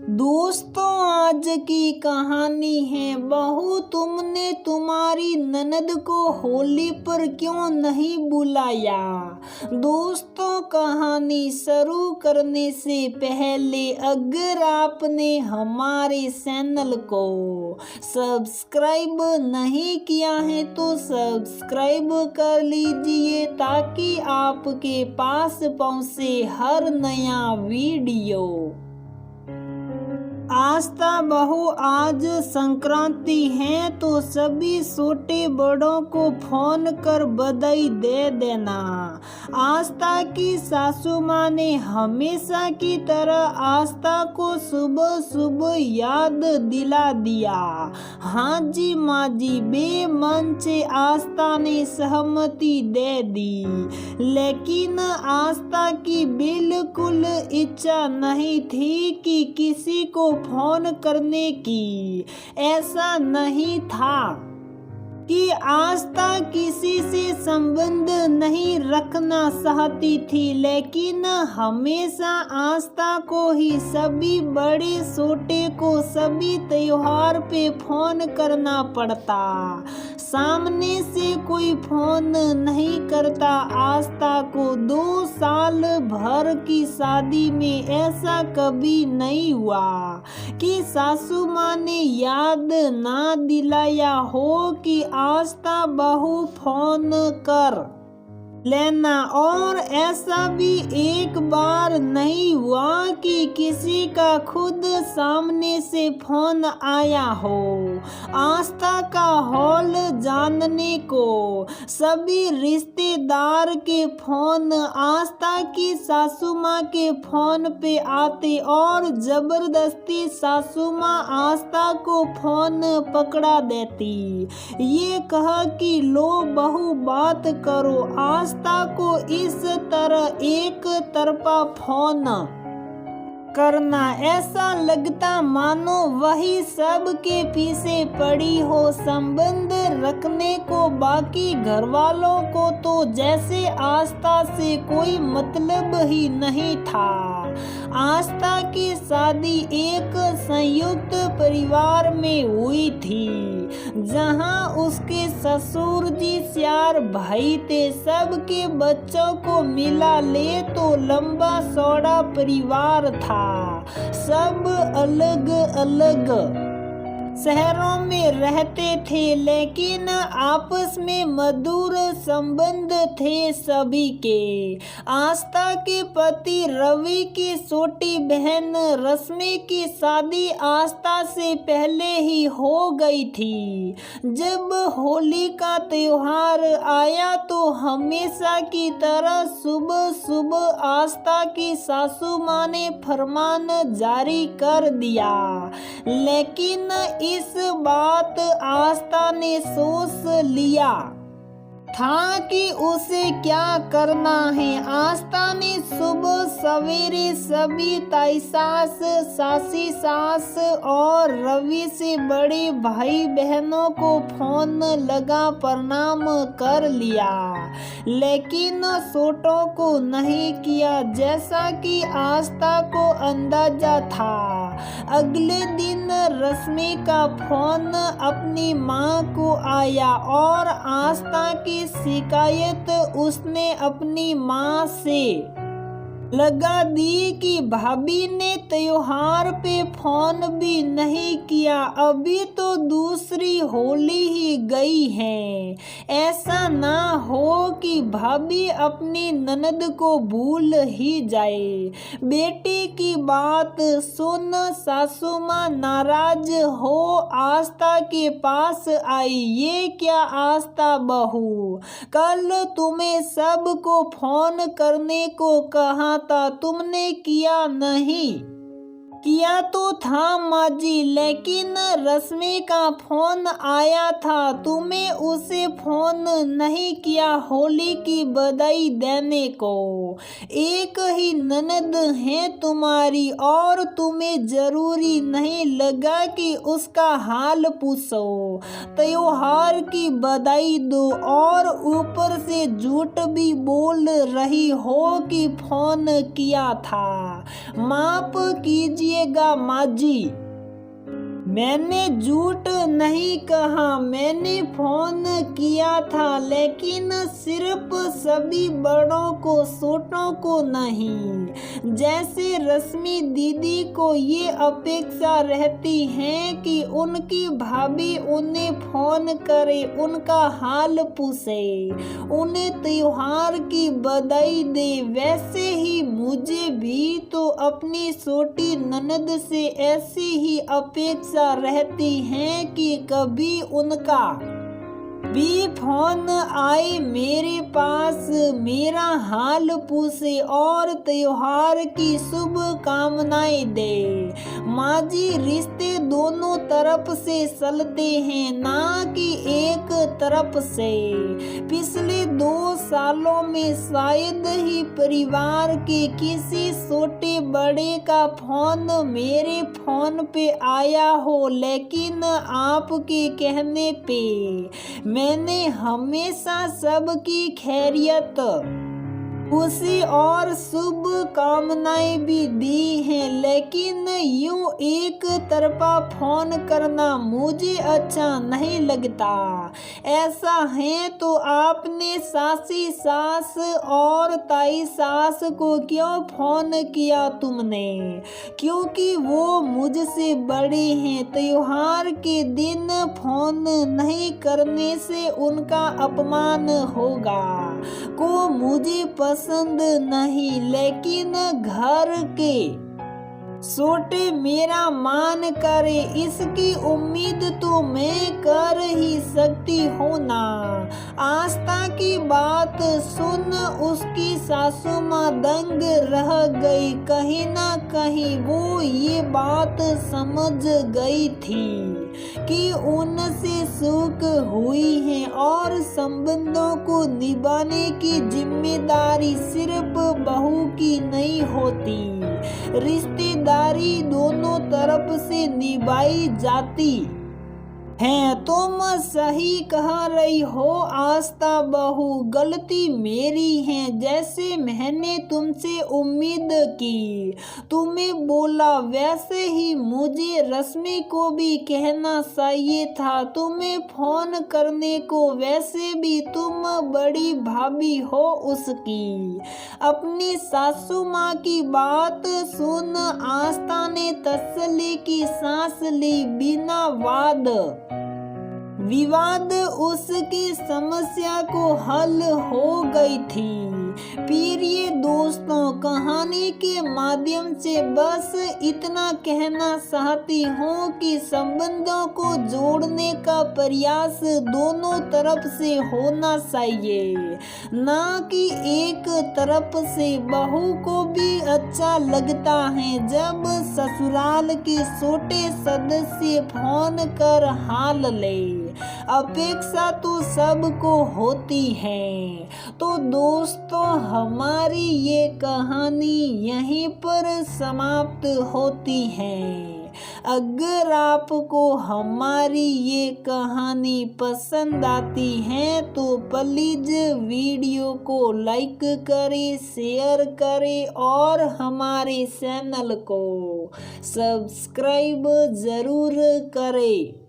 दोस्तों, आज की कहानी है बहू तुमने तुम्हारी ननद को होली पर क्यों नहीं बुलाया। दोस्तों, कहानी शुरू करने से पहले अगर आपने हमारे चैनल को सब्सक्राइब नहीं किया है तो सब्सक्राइब कर लीजिए ताकि आपके पास पहुंचे हर नया वीडियो। आस्था बहू, आज संक्रांति है तो सभी छोटे बड़ों को फोन कर बधाई दे देना। आस्था की सासू माँ ने हमेशा की तरह आस्था को सुबह सुबह याद दिला दिया। हाँ जी माँ जी, बेमन से आस्था ने सहमति दे दी, लेकिन आस्था की बिल्कुल इच्छा नहीं थी कि किसी को फोन करने की। ऐसा नहीं था कि आस्था किसी से संबंध नहीं रखना चाहती थी, लेकिन हमेशा आस्था को ही सभी बड़े छोटे को सभी त्योहार पे फोन करना पड़ता। सामने से कोई फोन नहीं करता। आस्था को 2 साल भर की शादी में ऐसा कभी नहीं हुआ कि सासू माँ ने याद ना दिलाया हो कि आस्था बहू फोन कर लेना। और ऐसा भी एक बार नहीं हुआ कि किसी का खुद सामने से फोन आया हो। आस्था का हाल जानने को सभी रिश्तेदार के फोन आस्था की सासू माँ के फोन पे आते और जबरदस्ती सासू माँ आस्था को फोन पकड़ा देती, ये कहा कि लो बहू बात करो। आस्था को इस तरह एक तरफा फोन करना ऐसा लगता मानो वही सब के पीछे पड़ी हो। संबंध रखने को बाकी घर वालों को तो जैसे आस्था से कोई मतलब ही नहीं था। आस्था की शादी एक संयुक्त परिवार में हुई थी, जहां उसके ससुर जी 4 भाई थे। सबके बच्चों को मिला ले तो लंबा चौड़ा परिवार था। सब अलग अलग शहरों में रहते थे, लेकिन आपस में मधुर संबंध थे सभी के। आस्था के पति रवि की छोटी बहन रश्मि की शादी आस्था से पहले ही हो गई थी। जब होली का त्योहार आया तो हमेशा की तरह सुबह सुबह आस्था की सासू माँ ने फरमान जारी कर दिया, लेकिन इस बात आस्था ने सोच लिया था कि उसे क्या करना है। आस्था ने सुबह सवेरे सभी ताई सास, सासी सास और रवि से बड़े भाई बहनों को फोन लगा प्रणाम कर लिया, लेकिन छोटों को नहीं किया, जैसा कि आस्था को अंदाजा था। अगले दिन रश्मि का फोन अपनी माँ को आया और आस्था की शिकायत उसने अपनी माँ से लगा दी कि भाभी ने त्योहार पे फोन भी नहीं किया, अभी तो दूसरी होली ही गई है। ऐसा ना हो कि भाभी अपनी ननद को भूल ही जाए। बेटी की बात सुन सासू माँ नाराज हो आस्था के पास आई। ये क्या आस्था बहू, कल तुम्हें सबको फोन करने को कहा था, तुमने किया नहीं। किया तो था माँ जी, लेकिन रश्मि का फोन आया था, तुम्हें उसे फोन नहीं किया होली की बधाई देने को। एक ही ननद है तुम्हारी और तुम्हें जरूरी नहीं लगा कि उसका हाल पूछो, त्योहार की बधाई दो और ऊपर से झूठ भी बोल रही हो कि फोन किया था। माफ कीजिए बोलेगा माजी। मैंने झूठ नहीं कहा, मैंने फोन किया था, लेकिन सिर्फ सभी बड़ों को, छोटों को नहीं। जैसे रश्मि दीदी को ये अपेक्षा रहती है कि उनकी भाभी उन्हें फोन करे, उनका हाल पूछे, उन्हें त्योहार की बधाई दे, वैसे ही मुझे भी तो अपनी छोटी ननद से ऐसी ही अपेक्षा रहती हैं कि कभी उनका भी फोन आए मेरे पास, मेरा हाल पूछे और त्योहार की शुभकामनाएं दे। माँ जी, रिश्ते दोनों तरफ से चलते हैं, ना कि एक तरफ से। पिछले 2 सालों में शायद ही परिवार के किसी छोटे बड़े का फोन मेरे फोन पे आया हो, लेकिन आपके कहने पे मैंने हमेशा सबकी खैरियत, खुशी और शुभ कामनाएं भी दी हैं, लेकिन यूं एक तरफा फोन करना मुझे अच्छा नहीं लगता। ऐसा है तो आपने सासी सास और ताई सास को क्यों फोन किया तुमने? क्योंकि वो मुझसे बड़े हैं। त्योहार के दिन फोन नहीं करने से उनका अपमान होगा को मुझे पसंद नहीं, लेकिन घर के छोटे मेरा मान करे इसकी उम्मीद तो मैं कर ही सकती हूँ ना। आस्था की बात सुन उसकी सासू माँ दंग रह गई। कहीं ना कहीं वो ये बात समझ गई थी कि उनसे चूक हुई है और संबंधों को निभाने की जिम्मेदारी सिर्फ बहू की नहीं होती, रिश्तेदारी दोनों तरफ से निभाई जाती है। तुम सही कह रही हो आस्था बहू, गलती मेरी है। जैसे मैंने तुमसे उम्मीद की, तुम्हें बोला, वैसे ही मुझे रश्मि को भी कहना चाहिए था, तुम्हें फोन करने को। वैसे भी तुम बड़ी भाभी हो उसकी। अपनी सासू माँ की बात सुन आस्था ने तसल्ली की सांस ली। बिना वाद विवाद उसकी समस्या को हल हो गई थी। प्रिय दोस्तों, कहानी के माध्यम से बस इतना कहना चाहती हूँ कि संबंधों को जोड़ने का प्रयास दोनों तरफ से होना चाहिए, ना कि एक तरफ से। बहू को भी अच्छा लगता है जब ससुराल के छोटे सदस्य फोन कर हाल ले। अपेक्षा तो सबको होती है। तो दोस्तों, हमारी ये कहानी यहीं पर समाप्त होती है। अगर आपको हमारी ये कहानी पसंद आती है तो प्लीज वीडियो को लाइक करें, शेयर करें और हमारे चैनल को सब्सक्राइब जरूर करें।